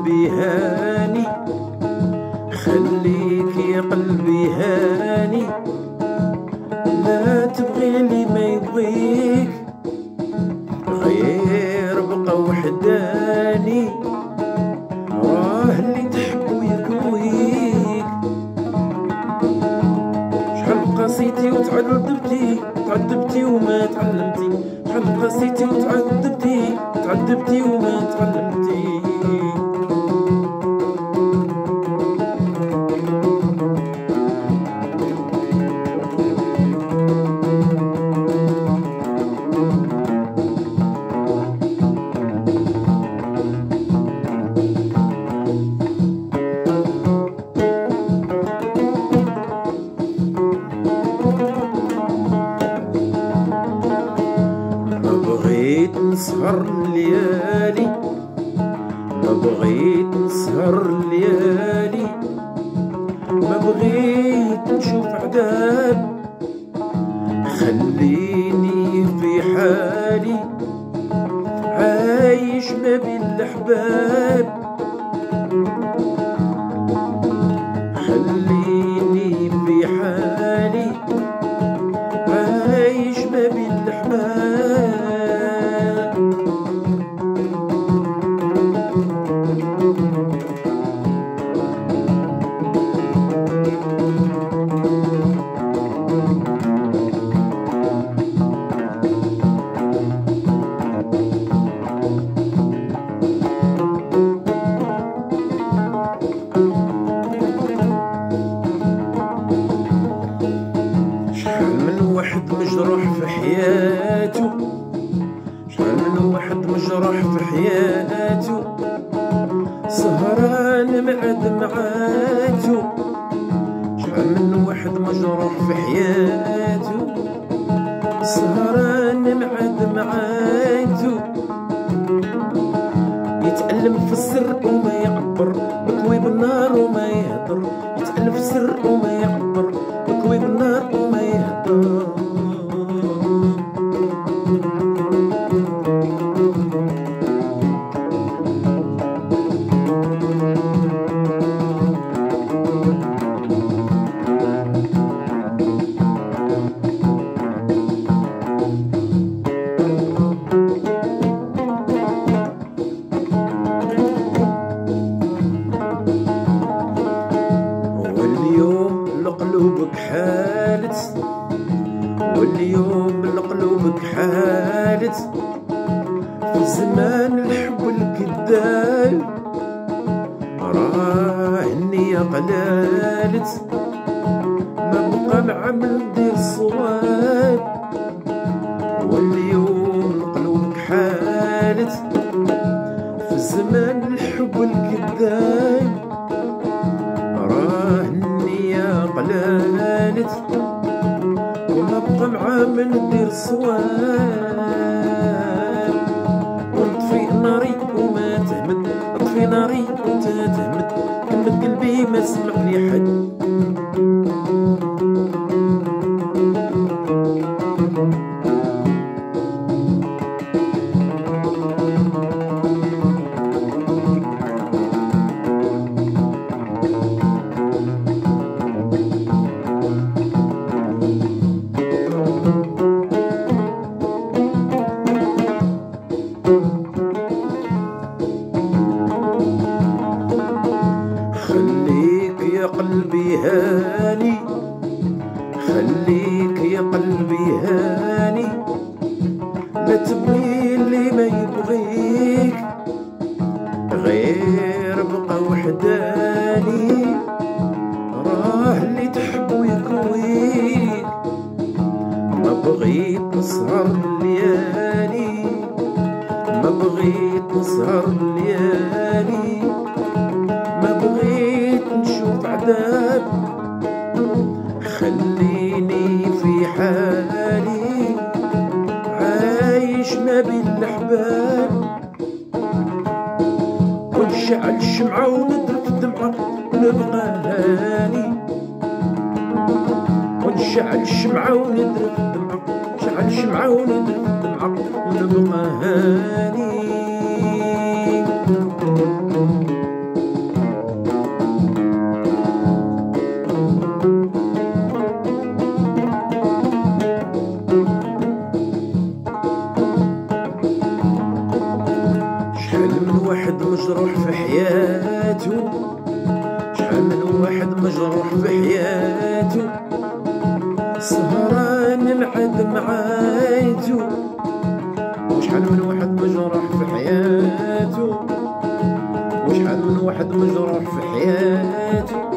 قلبي هاني، خليك يا قلبي هاني، لا تبغي اللي ما يبغيك، غير بقى وحداني، راه اللي تحبو يكويك. شحال قاسيتي وتعذبتي، تعذبتي وما تعلمتي، شحال قاسيتي وتعذبتي، تعذبتي وما تعلمتي. بغيت نسهر الليالي، ما بغيت نسهر الليالي، ما بغيت نشوف عذاب، خليني في حالي عايش ما بين الأحباب، خليني في حالي عايش ما بين الأحباب. شحال من واحد مجروح في حياته، شحال من واحد مجروح في حياته، سهران مع دمعاته، شحال من واحد مجروح في حياته، سهران مع دمعاته، يتألم في السر وما يعبر، بكوي بالنار وما يهدر، يتألم في السر وما يعبر، بكوي بالنار وما يهدر. واليوم لقلوبك حالت، واليوم لقلوبك حالت، في زمان الحب الكذاب، راه النية قلالت، ما بقى معامل ندير الصواب. واليوم لقلوبك حالت، في زمان الحب الكذاب، راه النية قلالت، وما بقى معامل ندير الصواب. ونطفي ناري وما تهمد، اطفي ناري وانت تهمد، كمد قلبي ما سمعني حد. خليك يا قلبي هاني، خليك يا قلبي هاني، لا تبغي اللي ما يبغيك، غير بقى وحداني، راه اللي تحبو يكويك. ما بغيت نسهر الليالي، ما بغيت نسهر الليالي، ما بغيت نشوف عذاب، خليني في حالي عايش ما بين الأحباب. ونشعل الشمعة ونذرف الدمعة ونبقى هاني، ونشعل الشمعة ونذرف الدمعة، نشعل الشمعة ونذرف الدمعة ونبقى هاني. شحال من واحد مجروح في حياته، شحال من واحد مجروح في حياته، سهران العد معايتو. وشحال من واحد مجروح في حياته، وشحال من واحد مجروح في حياته،